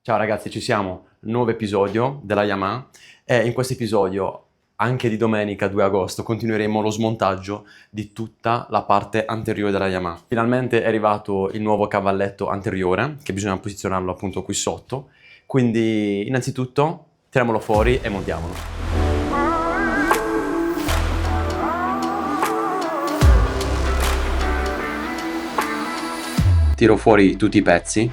Ciao ragazzi, ci siamo, nuovo episodio della Yamaha e in questo episodio, anche di domenica 2 agosto, continueremo lo smontaggio di tutta la parte anteriore della Yamaha. Finalmente è arrivato il nuovo cavalletto anteriore, che bisogna posizionarlo appunto qui sotto, quindi innanzitutto tiriamolo fuori e montiamolo. Tiro fuori tutti i pezzi.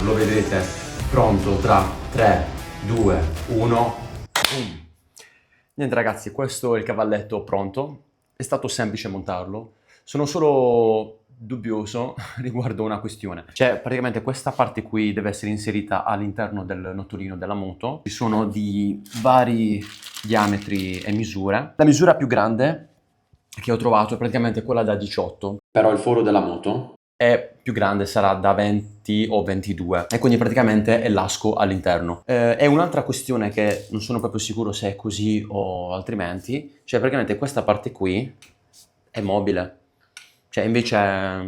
Lo vedete pronto tra 3, 2, 1. Niente ragazzi, questo è il cavalletto pronto. È stato semplice montarlo. Sono solo dubbioso riguardo una questione. Cioè, praticamente questa parte qui deve essere inserita all'interno del notolino della moto. Ci sono di vari diametri e misure. La misura più grande che ho trovato è praticamente quella da 18. Però il foro della moto è più grande, sarà da 20 o 22 e quindi praticamente è lasco all'interno. È un'altra questione che non sono proprio sicuro se è così o altrimenti, cioè praticamente questa parte qui è mobile, cioè invece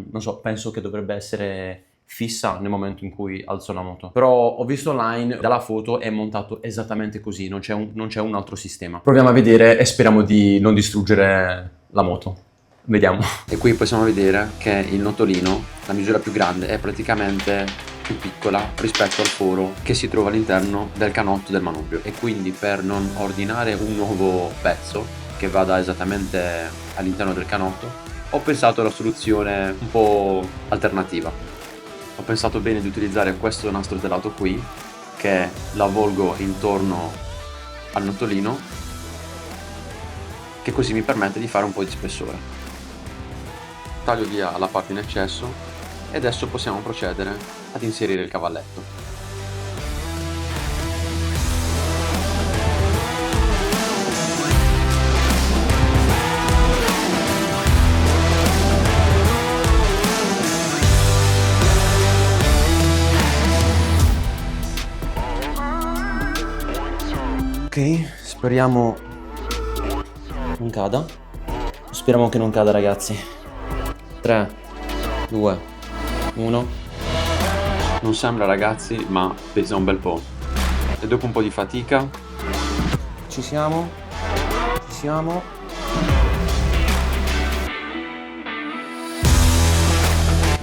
non so, penso che dovrebbe essere fissa nel momento in cui alzo la moto, però ho visto online, dalla foto è montato esattamente così, non c'è un altro sistema. Proviamo a vedere e speriamo di non distruggere la moto. Vediamo. E qui possiamo vedere che il notolino, la misura più grande, è praticamente più piccola rispetto al foro che si trova all'interno del canotto del manubrio, e quindi per non ordinare un nuovo pezzo che vada esattamente all'interno del canotto ho pensato alla soluzione un po' alternativa. Ho pensato bene di utilizzare questo nastro telato qui, che l'avvolgo intorno al notolino, che così mi permette di fare un po' di spessore. Taglio via la parte in eccesso e adesso possiamo procedere ad inserire il cavalletto. Ok, speriamo non cada. Speriamo che non cada, ragazzi. 3, 2, 1. Non sembra ragazzi, ma pesa un bel po'. E dopo un po' di fatica ci siamo.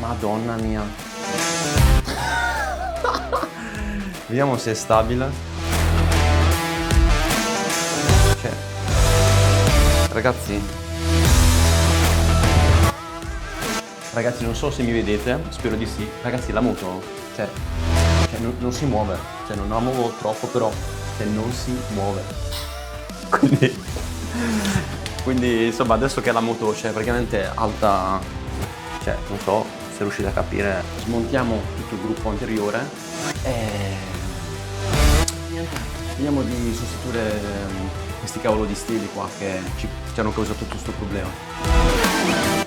Madonna mia. Vediamo se è stabile. Cioè, Ragazzi, non so se mi vedete, spero di sì. Ragazzi, la moto, cioè non si muove. Cioè, non la muovo troppo, però non si muove. Quindi, insomma, adesso che la moto c'è praticamente alta, cioè, non so se riuscite a capire. Smontiamo tutto il gruppo anteriore e niente, vediamo di sostituire questi cavolo di stili qua che ci hanno causato tutto questo problema.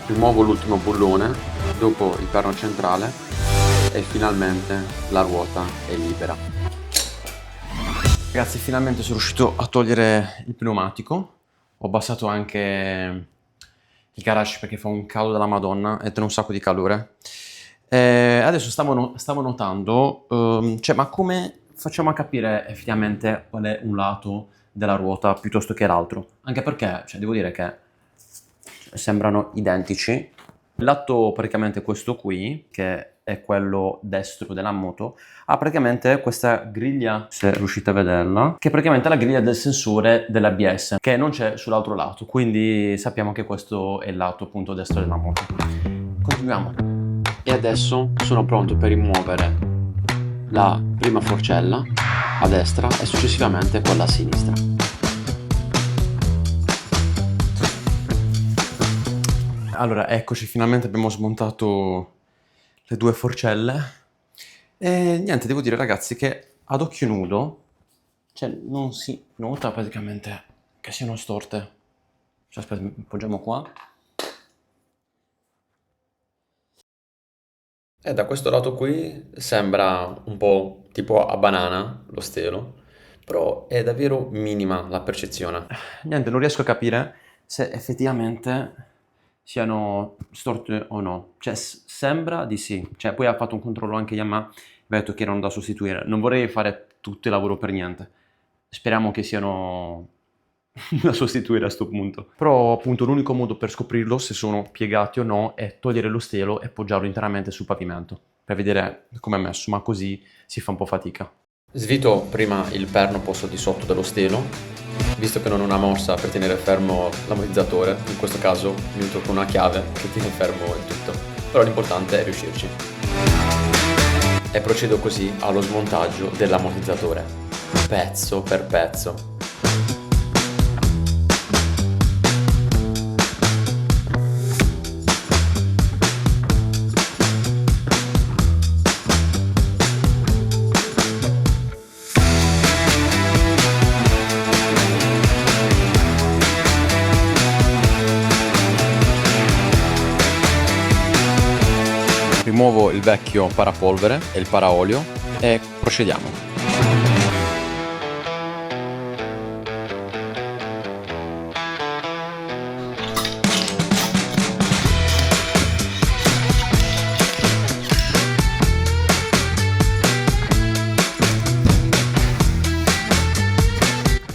Rimuovo l'ultimo bullone, dopo il perno centrale, e finalmente la ruota è libera. Ragazzi, finalmente sono riuscito a togliere il pneumatico. Ho abbassato anche il garage perché fa un caldo della Madonna e tiene un sacco di calore. Adesso stavo notando, cioè, ma come facciamo a capire effettivamente qual è un lato della ruota piuttosto che l'altro? Anche perché, cioè, devo dire che sembrano identici. Il lato praticamente questo qui, che è quello destro della moto, ha praticamente questa griglia, se riuscite a vederla, che è praticamente la griglia del sensore dell'ABS, che non c'è sull'altro lato, quindi sappiamo che questo è il lato appunto destro della moto. Continuiamo. E adesso sono pronto per rimuovere la prima forcella a destra e successivamente quella a sinistra. Allora, eccoci, finalmente abbiamo smontato le due forcelle e niente, devo dire ragazzi che ad occhio nudo, cioè non si nota praticamente che siano storte. Cioè, aspetta, poggiamo qua. E da questo lato qui sembra un po' tipo a banana lo stelo, però è davvero minima la percezione. Niente, non riesco a capire se effettivamente siano storte o no. Cioè, Sembra di sì, cioè poi ha fatto un controllo anche Yamaha, mi ha detto che erano da sostituire. Non vorrei fare tutto il lavoro per niente. Speriamo che siano da sostituire a sto punto. Però appunto l'unico modo per scoprirlo se sono piegati o no è togliere lo stelo e poggiarlo interamente sul pavimento per vedere come è messo, ma così si fa un po' fatica. Svito prima il perno posto di sotto dello stelo, visto che non ho una morsa per tenere fermo l'ammortizzatore, in questo caso mi uso con una chiave che tiene fermo il tutto, però l'importante è riuscirci. E procedo così allo smontaggio dell'ammortizzatore, pezzo per pezzo. Rimuovo il vecchio parapolvere e il paraolio e procediamo.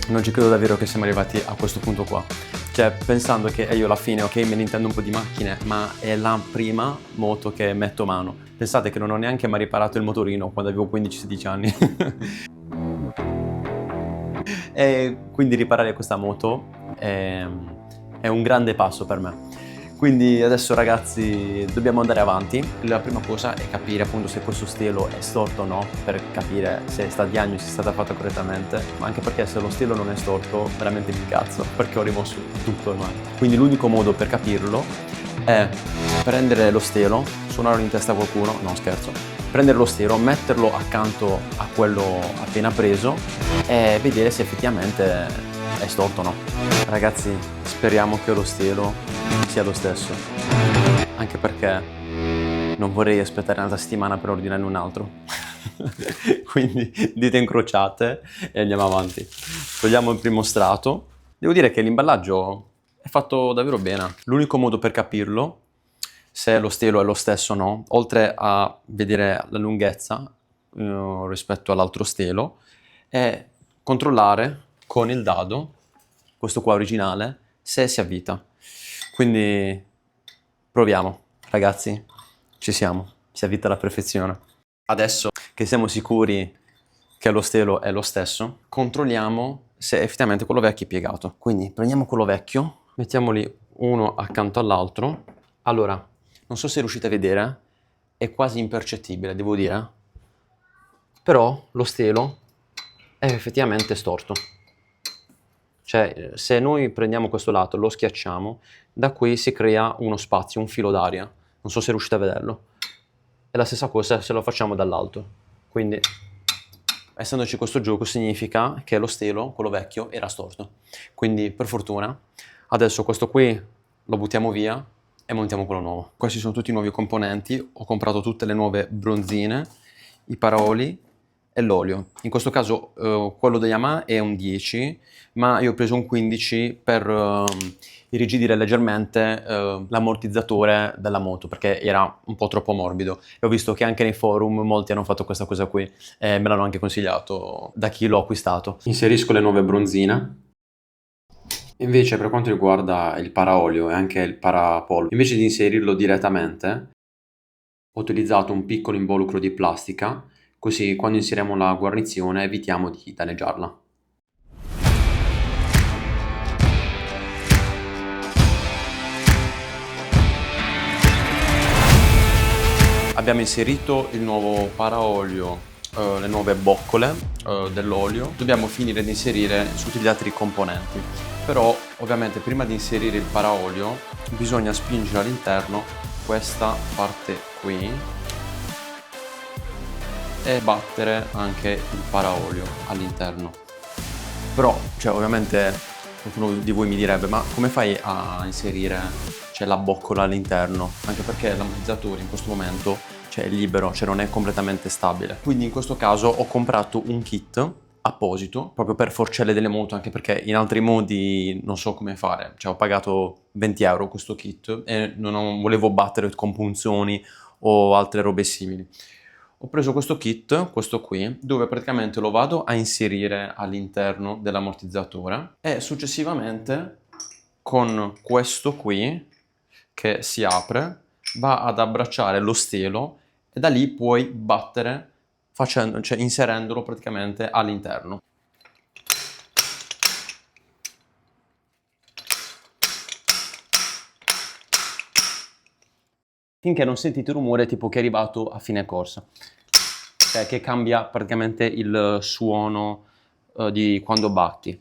Non ci credo davvero che siamo arrivati a questo punto qua. Cioè, pensando che io alla fine, ok, me ne intendo un po' di macchine, ma è la prima moto che metto mano. Pensate che non ho neanche mai riparato il motorino quando avevo 15-16 anni. E quindi riparare questa moto è un grande passo per me. Quindi adesso ragazzi dobbiamo andare avanti. La prima cosa è capire appunto se questo stelo è storto o no, per capire se sta diagnosi è stata fatta correttamente, ma anche perché se lo stelo non è storto veramente mi cazzo, perché ho rimosso tutto ormai. Quindi l'unico modo per capirlo è prendere lo stelo, suonarlo in testa a qualcuno, no scherzo, prendere lo stelo, metterlo accanto a quello appena preso e vedere se effettivamente è storto o no. Ragazzi, speriamo che lo stelo sia lo stesso, anche perché non vorrei aspettare un'altra settimana per ordinarne un altro. Quindi dita incrociate e andiamo avanti. Togliamo il primo strato. Devo dire che l'imballaggio è fatto davvero bene. L'unico modo per capirlo se lo stelo è lo stesso o no, oltre a vedere la lunghezza rispetto all'altro stelo, è controllare con il dado, questo qua originale, se si avvita. Quindi proviamo, ragazzi, ci siamo, si avvita alla perfezione. Adesso che siamo sicuri che lo stelo è lo stesso, controlliamo se effettivamente quello vecchio è piegato. Quindi prendiamo quello vecchio, mettiamoli uno accanto all'altro. Allora, non so se riuscite a vedere, è quasi impercettibile, devo dire, però lo stelo è effettivamente storto. Cioè, se noi prendiamo questo lato, lo schiacciamo, da qui si crea uno spazio, un filo d'aria. Non so se riuscite a vederlo. È la stessa cosa se lo facciamo dall'alto. Quindi, essendoci questo gioco, significa che lo stelo, quello vecchio, era storto. Quindi, per fortuna, adesso questo qui lo buttiamo via e montiamo quello nuovo. Questi sono tutti i nuovi componenti. Ho comprato tutte le nuove bronzine, i paraoli e l'olio. In questo caso quello da Yamaha è un 10, ma io ho preso un 15 per irrigidire leggermente l'ammortizzatore della moto, perché era un po' troppo morbido. E ho visto che anche nei forum molti hanno fatto questa cosa qui e me l'hanno anche consigliato da chi l'ho acquistato. Inserisco le nuove bronzine. Invece per quanto riguarda il paraolio e anche il parapolvere, invece di inserirlo direttamente, ho utilizzato un piccolo involucro di plastica, così quando inseriamo la guarnizione evitiamo di danneggiarla. Abbiamo inserito il nuovo paraolio, le nuove boccole dell'olio. Dobbiamo finire di inserire tutti gli altri componenti. Però ovviamente prima di inserire il paraolio bisogna spingere all'interno questa parte qui e battere anche il paraolio all'interno. Però, cioè, ovviamente qualcuno di voi mi direbbe: ma come fai a inserire, cioè, la boccola all'interno? Anche perché l'ammortizzatore in questo momento, cioè, è libero, cioè non è completamente stabile. Quindi in questo caso ho comprato un kit apposito proprio per forcelle delle moto, anche perché in altri modi non so come fare. Cioè, ho pagato 20 euro questo kit e non volevo battere con punzoni o altre robe simili. Ho preso questo kit, questo qui, dove praticamente lo vado a inserire all'interno dell'ammortizzatore e successivamente con questo qui che si apre va ad abbracciare lo stelo e da lì puoi battere cioè inserendolo praticamente all'interno. Finché non sentite rumore tipo che è arrivato a fine corsa, cioè che cambia praticamente il suono di quando batti.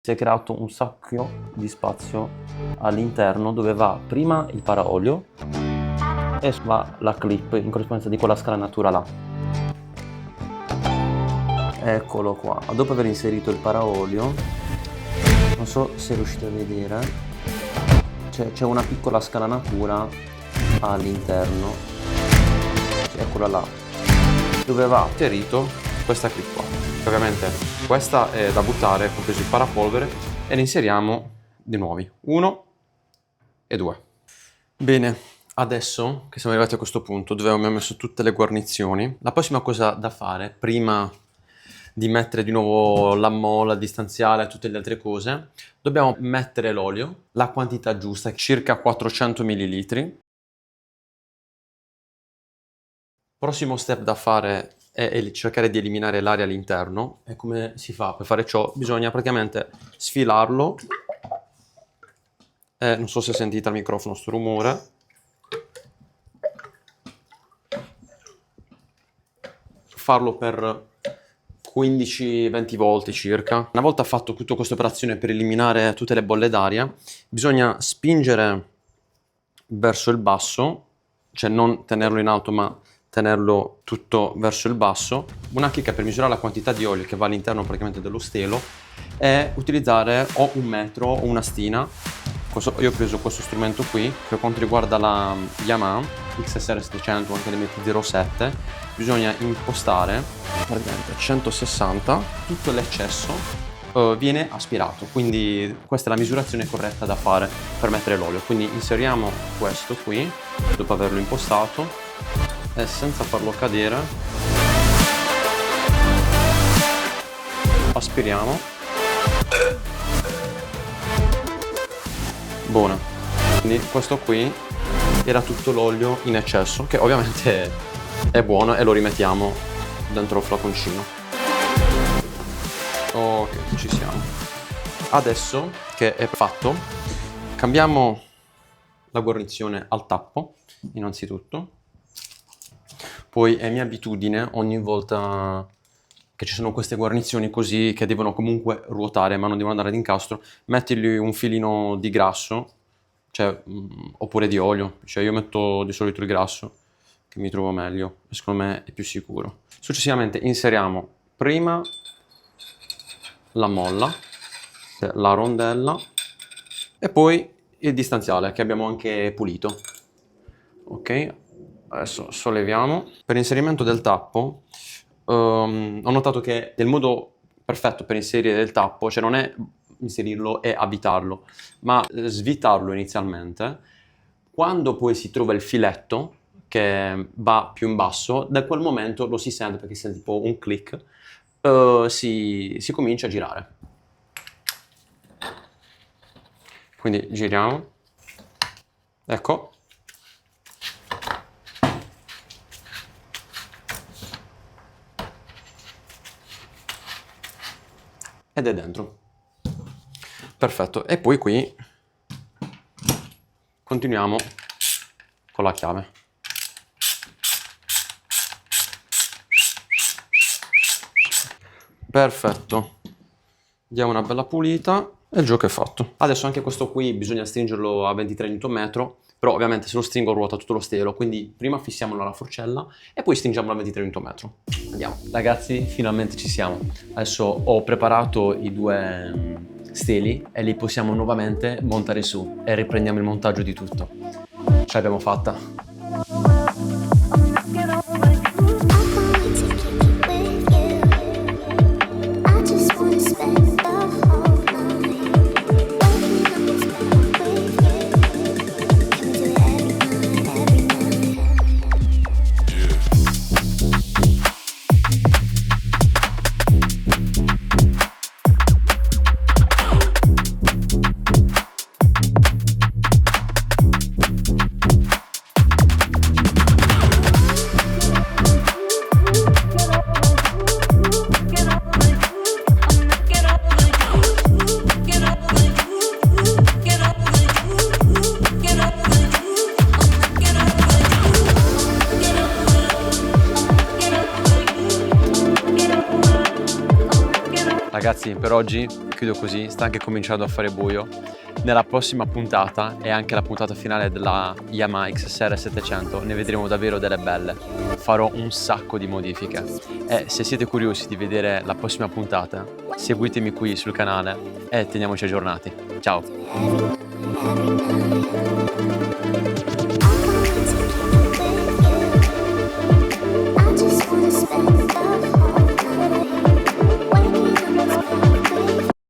Si è creato un sacco di spazio all'interno dove va prima il paraolio e va la clip in corrispondenza di quella scalanatura là. Eccolo qua. Dopo aver inserito il paraolio, non so se riuscite a vedere, c'è una piccola scalanatura all'interno, eccola là, dove va inserito questa clip qua. Ovviamente questa è da buttare, compreso il parapolvere, e ne inseriamo di nuovi 1 e 2. Bene, adesso che siamo arrivati a questo punto dove abbiamo messo tutte le guarnizioni, la prossima cosa da fare prima di mettere di nuovo la molla, il distanziale e tutte le altre cose, dobbiamo mettere l'olio, la quantità giusta, circa 400 ml. Prossimo step da fare è cercare di eliminare l'aria all'interno. E come si fa per fare ciò? Bisogna praticamente sfilarlo. Non so se sentite al microfono sto rumore. Farlo per 15-20 volte circa. Una volta fatto tutta questa operazione per eliminare tutte le bolle d'aria, bisogna spingere verso il basso, cioè non tenerlo in alto ma tenerlo tutto verso il basso. Una chicca per misurare la quantità di olio che va all'interno praticamente dello stelo è utilizzare o un metro o una stina. Io ho preso questo strumento qui. Per quanto riguarda la Yamaha XSR 700 o anche l'MT-07, bisogna impostare praticamente 160, tutto l'eccesso viene aspirato, quindi questa è la misurazione corretta da fare per mettere l'olio. Quindi inseriamo questo qui dopo averlo impostato e senza farlo cadere aspiriamo. Buona. Quindi questo qui era tutto l'olio in eccesso, che ovviamente è buono, e lo rimettiamo dentro il flaconcino. Ok, ci siamo. Adesso che è fatto, cambiamo la guarnizione al tappo innanzitutto. Poi è mia abitudine ogni volta che ci sono queste guarnizioni così che devono comunque ruotare ma non devono andare ad incastro, mettergli un filino di grasso, cioè, oppure di olio. Cioè io metto di solito il grasso che mi trovo meglio e secondo me è più sicuro. Successivamente inseriamo prima la molla, la rondella e poi il distanziale che abbiamo anche pulito. Ok, adesso solleviamo. Per l'inserimento del tappo ho notato che il modo perfetto per inserire del tappo, cioè non è inserirlo e avvitarlo, ma svitarlo inizialmente. Quando poi si trova il filetto che va più in basso, da quel momento lo si sente, perché si sente tipo un click, si comincia a girare. Quindi giriamo, ecco. Ed è dentro. Perfetto. E poi qui continuiamo con la chiave. Perfetto. Diamo una bella pulita e il gioco è fatto. Adesso anche questo qui bisogna stringerlo a 23 Nm, però ovviamente se lo stringo ruota tutto lo stelo, quindi prima fissiamolo alla forcella e poi stringiamolo a 23 Nm. Andiamo. Ragazzi, finalmente ci siamo. Adesso ho preparato i due steli e li possiamo nuovamente montare su e riprendiamo il montaggio di tutto. Ce l'abbiamo fatta. Ragazzi, per oggi chiudo così, sta anche cominciando a fare buio. Nella prossima puntata e anche la puntata finale della Yamaha XSR 700 ne vedremo davvero delle belle. Farò un sacco di modifiche e se siete curiosi di vedere la prossima puntata, seguitemi qui sul canale e teniamoci aggiornati. Ciao!